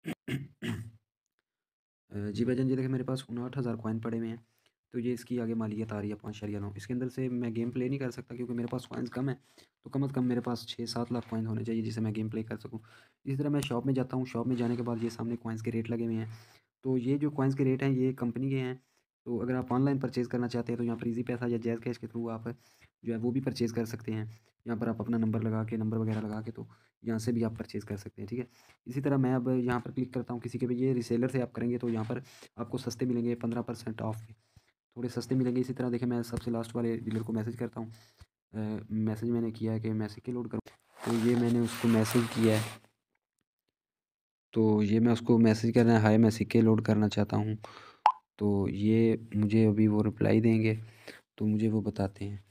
जी भाईजान, जी देखिए मेरे पास 59,000 कॉइन पड़े हुए हैं। तो ये इसकी आगे मालियत आ रही है 5.9। इसके अंदर से मैं गेम प्ले नहीं कर सकता क्योंकि मेरे पास कॉइन्स कम है। तो कम से कम मेरे पास 6-7 लाख कॉइन होने चाहिए जिससे मैं गेम प्ले कर सकूँ। इसी तरह मैं शॉप में जाता हूँ, शॉप में जाने के बाद ये सामने कॉइन्स के रेट लगे हुए हैं। तो ये जो कॉइन्स के रेट हैं ये कंपनी के हैं। तो अगर आप ऑनलाइन परचेज़ करना चाहते हैं तो यहाँ पर ईज़ी पैसा या जैज़ कैश के थ्रू आप जो है वो भी परचेज़ कर सकते हैं। यहाँ पर आप अपना नंबर वगैरह लगा के तो यहाँ से भी आप परचेज़ कर सकते हैं, ठीक है। इसी तरह मैं अब यहाँ पर क्लिक करता हूँ किसी के भी, ये रीसेलर से आप करेंगे तो यहाँ पर आपको सस्ते मिलेंगे 15% ऑफ पे, थोड़े सस्ते मिलेंगे। इसी तरह देखिए मैं सबसे लास्ट वाले डीलर को मैसेज करता हूँ। मैसेज मैंने किया है कि मैं सिक्के लोड करूँ, तो ये मैंने उसको मैसेज किया है। तो ये मैं उसको मैसेज कर रहा है, हाय मैं सिक्के लोड करना चाहता हूँ। तो ये मुझे अभी वो रिप्लाई देंगे, तो मुझे वो बताते हैं,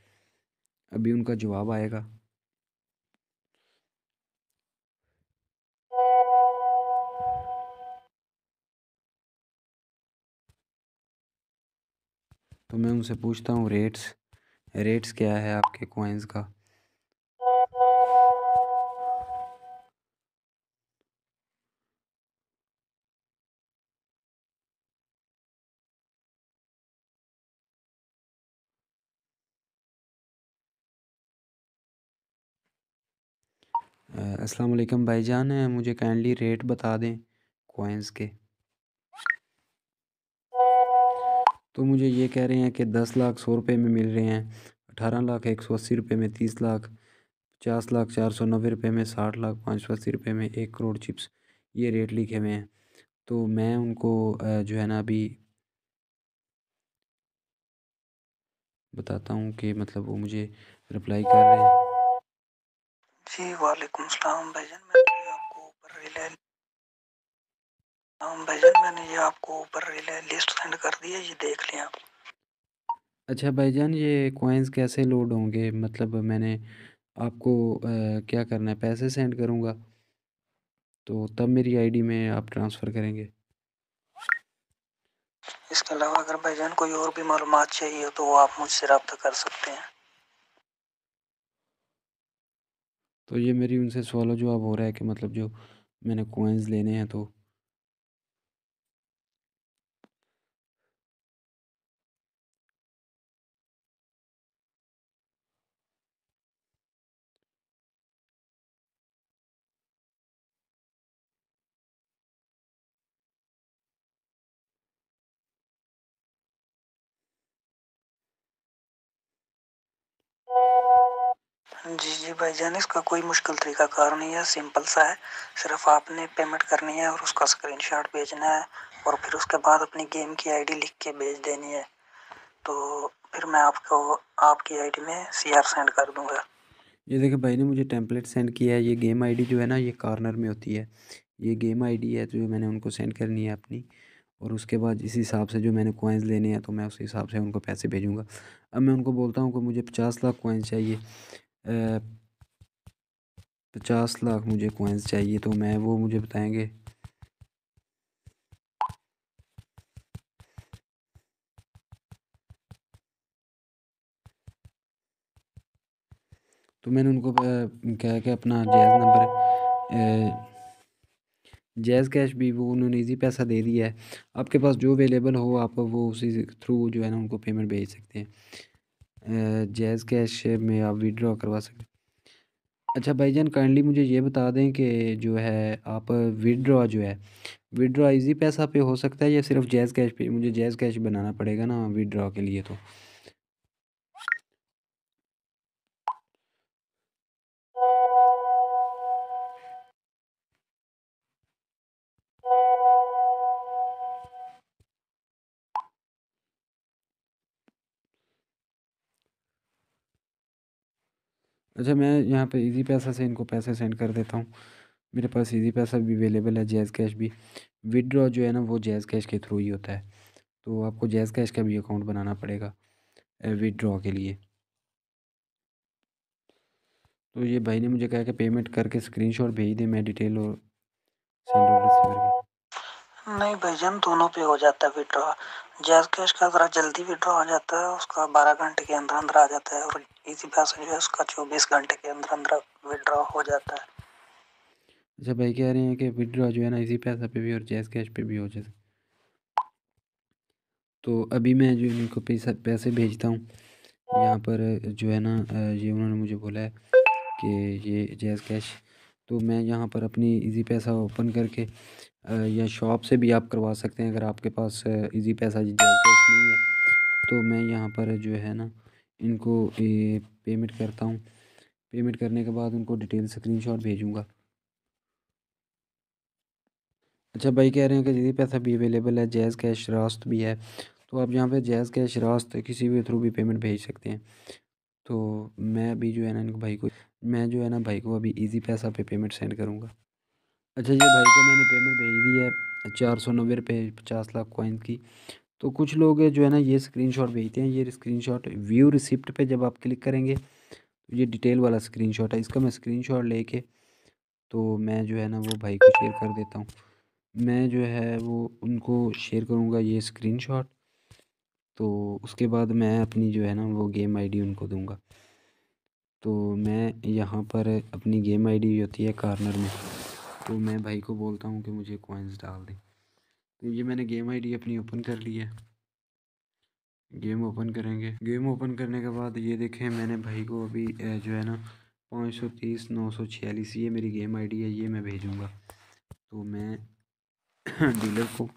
अभी उनका जवाब आएगा। तो मैं उनसे पूछता हूँ रेट्स रेट्स क्या है आपके कॉइन्स का। अस्सलाम वालेकुम भाईजान, मुझे काइंडली रेट बता दें कॉइन्स के। तो मुझे ये कह रहे हैं कि 10 लाख 100 रुपये में मिल रहे हैं, 18 लाख 180 रुपये में, 30 लाख 50 लाख 490 रुपये में, 60 लाख 580 रुपये में, 1 करोड़ चिप्स, ये रेट लिखे हुए हैं। तो मैं उनको जो है ना अभी बताता हूँ कि मतलब वो मुझे रिप्लाई कर रहे हैं। जी वालेकुम सलाम भाईजान, मैंने ये आपको ऊपर रिले भाईजान मैंने ये आपको ऊपर रिले लिस्ट सेंड कर दी है, ये देख लें आप। अच्छा भाईजान, ये कॉइन्स कैसे लोड होंगे, मतलब मैंने आपको क्या करना है, पैसे सेंड करूँगा तो तब मेरी आईडी में आप ट्रांसफ़र करेंगे। इसके अलावा अगर भाईजान कोई और भी मालूमात चाहिए हो तो वो आप मुझसे रब्ता कर सकते हैं। तो ये मेरी उनसे सवाल जवाब हो रहा है कि मतलब जो मैंने कॉइन्स लेने हैं तो जी जी भाईजान, इसका कोई मुश्किल तरीकाकार नहीं है, सिंपल सा है। सिर्फ आपने पेमेंट करनी है और उसका स्क्रीनशॉट भेजना है और फिर उसके बाद अपनी गेम की आईडी लिख के भेज देनी है। तो फिर मैं आपको आपकी आईडी में सीआर सेंड कर दूंगा। ये देखिए भाई ने मुझे टेम्पलेट सेंड किया है। ये गेम आईडी जो है ना ये कॉर्नर में होती है। ये गेम आईडी है जो मैंने उनको सेंड करनी है अपनी, और उसके बाद इस हिसाब से जो मैंने कॉइन्स लेने हैं तो मैं उस हिसाब से उनको पैसे भेजूँगा। अब मैं उनको बोलता हूँ कि मुझे 50 लाख कॉइन्स चाहिए, 50 लाख मुझे कॉइन्स चाहिए, तो मैं वो मुझे बताएँगे। तो मैंने उनको क्या है कि अपना जैज़ नंबर जैज़ कैश भी वो उन्होंने ईज़ी पैसा दे दिया है। आपके पास जो अवेलेबल हो आप वो उसी थ्रू जो है ना उनको पेमेंट भेज सकते हैं। जैज़ कैश में आप विथड्रॉ करवा सकते हैं। अच्छा भाईजान, काइंडली मुझे ये बता दें कि जो है आप विथड्रॉ जो है, विथड्रॉ ईज़ी पैसा पे हो सकता है या सिर्फ जैज़ कैश पे? मुझे जैज़ कैश बनाना पड़ेगा ना विथड्रॉ के लिए तो। अच्छा, मैं यहाँ पे ईज़ी पैसा से इनको पैसे सेंड कर देता हूँ। मेरे पास ईज़ी पैसा भी अवेलेबल है, जैज़ कैश भी। विथड्रॉ जो है ना वो जैज़ कैश के थ्रू ही होता है। तो आपको जैज़ कैश का भी अकाउंट बनाना पड़ेगा विथड्रॉ के लिए। तो ये भाई ने मुझे कहा कि पेमेंट करके स्क्रीनशॉट भेज दें, मैं डिटेल और सेंड और रिसीवर की। नहीं भाईजान, दोनों पे हो जाता है विड्रॉ। जैज़ कैश का ज़रा जल्दी विड्रॉ हो जाता है, उसका 12 घंटे के अंदर अंदर आ जाता है, और इजी पैसा जो है उसका 24 घंटे के अंदर अंदर विड्रॉ हो जाता है। अच्छा भाई कह रहे हैं कि विड्रॉ जो है ना इसी पैसा पे भी और जैज़ कैश पे भी हो जाए। तो अभी मैं जो इनको पैसे भेजता हूँ यहाँ पर जो है ना ये उन्होंने मुझे बोला है कि ये जैज़ कैश। तो मैं यहाँ पर अपनी इजी पैसा ओपन करके या शॉप से भी आप करवा सकते हैं अगर आपके पास इजी पैसा जैज़ कैश नहीं है। तो मैं यहाँ पर जो है ना इनको पेमेंट करता हूँ। पेमेंट करने के बाद उनको डिटेल स्क्रीनशॉट भेजूँगा। अच्छा भाई कह रहे हैं कि इजी पैसा भी अवेलेबल है, जैज़ कैश रास्त भी है। तो आप यहाँ पे जैज़ कैश रास्त किसी भी थ्रू भी पेमेंट भेज सकते हैं। तो मैं अभी जो है ना इनको भाई को मैं जो है ना भाई को अभी इजी पैसा पे पेमेंट सेंड करूँगा। अच्छा ये भाई को मैंने पेमेंट भेज दी है 490 रुपये 50 लाख कॉइन की। तो कुछ लोग जो है ना ये स्क्रीनशॉट भेजते हैं, ये स्क्रीनशॉट व्यू रिसिप्ट पे जब आप क्लिक करेंगे तो ये डिटेल वाला स्क्रीनशॉट है। इसका मैं स्क्रीनशॉट लेके तो मैं जो है ना वो भाई को शेयर कर देता हूँ। मैं जो है वो उनको शेयर करूँगा ये स्क्रीनशॉट। तो उसके बाद मैं अपनी जो है ना वो गेम आईडी उनको दूंगा। तो मैं यहाँ पर अपनी गेम आईडी होती है कॉर्नर में, तो मैं भाई को बोलता हूँ कि मुझे कॉइन्स डाल दें। तो ये मैंने गेम आईडी अपनी ओपन कर ली है। गेम ओपन करेंगे। गेम ओपन करने के बाद ये देखें मैंने भाई को अभी जो है ना 530 946 ये मेरी गेम आईडी है, ये मैं भेजूँगा। तो मैं डीलर को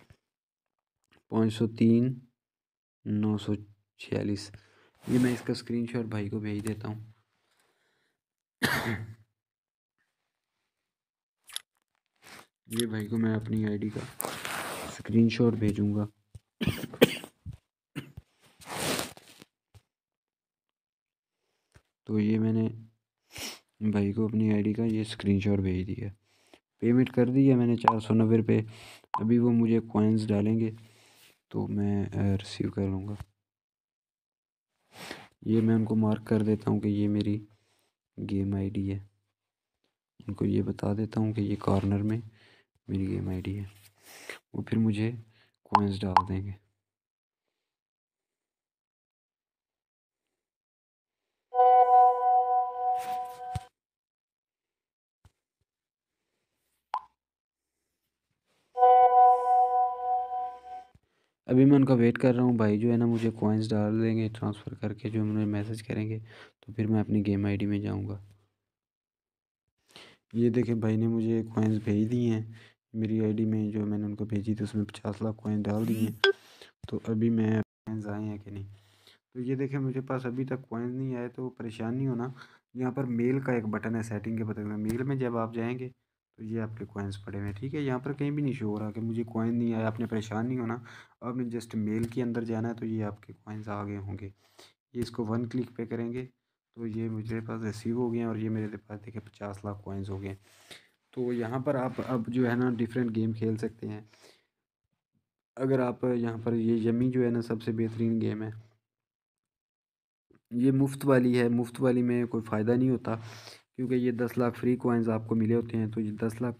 503 946 ये मैं इसका स्क्रीनशॉट भाई को भेज देता हूँ। ये भाई को मैं अपनी आईडी का स्क्रीनशॉट भेजूँगा। तो ये मैंने भाई को अपनी आईडी का ये स्क्रीनशॉट भेज दिया। पेमेंट कर दी है मैंने 490 रुपये। अभी वो मुझे कॉइन्स डालेंगे तो मैं रिसीव कर लूँगा। ये मैं उनको मार्क कर देता हूँ कि ये मेरी गेम आईडी है। उनको ये बता देता हूँ कि ये कॉर्नर में मेरी गेम आईडी है। वो फिर मुझे कॉइन्स डाल देंगे। अभी मैं उनका वेट कर रहा हूँ। भाई जो है ना मुझे कॉइन्स डाल देंगे ट्रांसफ़र करके, जो मुझे मैसेज करेंगे। तो फिर मैं अपनी गेम आईडी में जाऊँगा। ये देखें भाई ने मुझे कॉइन्स भेज दिए हैं मेरी आईडी में, जो मैंने उनको भेजी थी उसमें 50 लाख कॉइन डाल दिए हैं। तो अभी मैं कॉइन्स आए हैं कि नहीं। तो ये देखें मुझे पास अभी तक कॉइन्स नहीं आए। तो परेशान नहीं होना, यहाँ पर मेल का एक बटन है सेटिंग के बटन में, मेल में जब आप जाएंगे तो ये आपके कॉइन्स पड़े हुए हैं। ठीक है, यहाँ पर कहीं भी नहीं शो हो रहा कि मुझे कॉइन नहीं आया। आपने परेशान नहीं होना, आपने जस्ट मेल के अंदर जाना है तो ये आपके कॉइन्स आ गए होंगे। ये इसको 1 क्लिक पे करेंगे तो ये मुझे पास रिसीव हो गए हैं और ये मेरे पास देखिए 50 लाख कॉइन्स हो गए। तो यहाँ पर आप अब जो है ना डिफरेंट गेम खेल सकते हैं। अगर आप यहाँ पर ये यमी जो है ना सबसे बेहतरीन गेम है। ये मुफ्त वाली है, मुफ्त वाली में कोई फ़ायदा नहीं होता क्योंकि ये 10 लाख फ्री कॉइन्स आपको मिले होते हैं। तो ये 10 लाख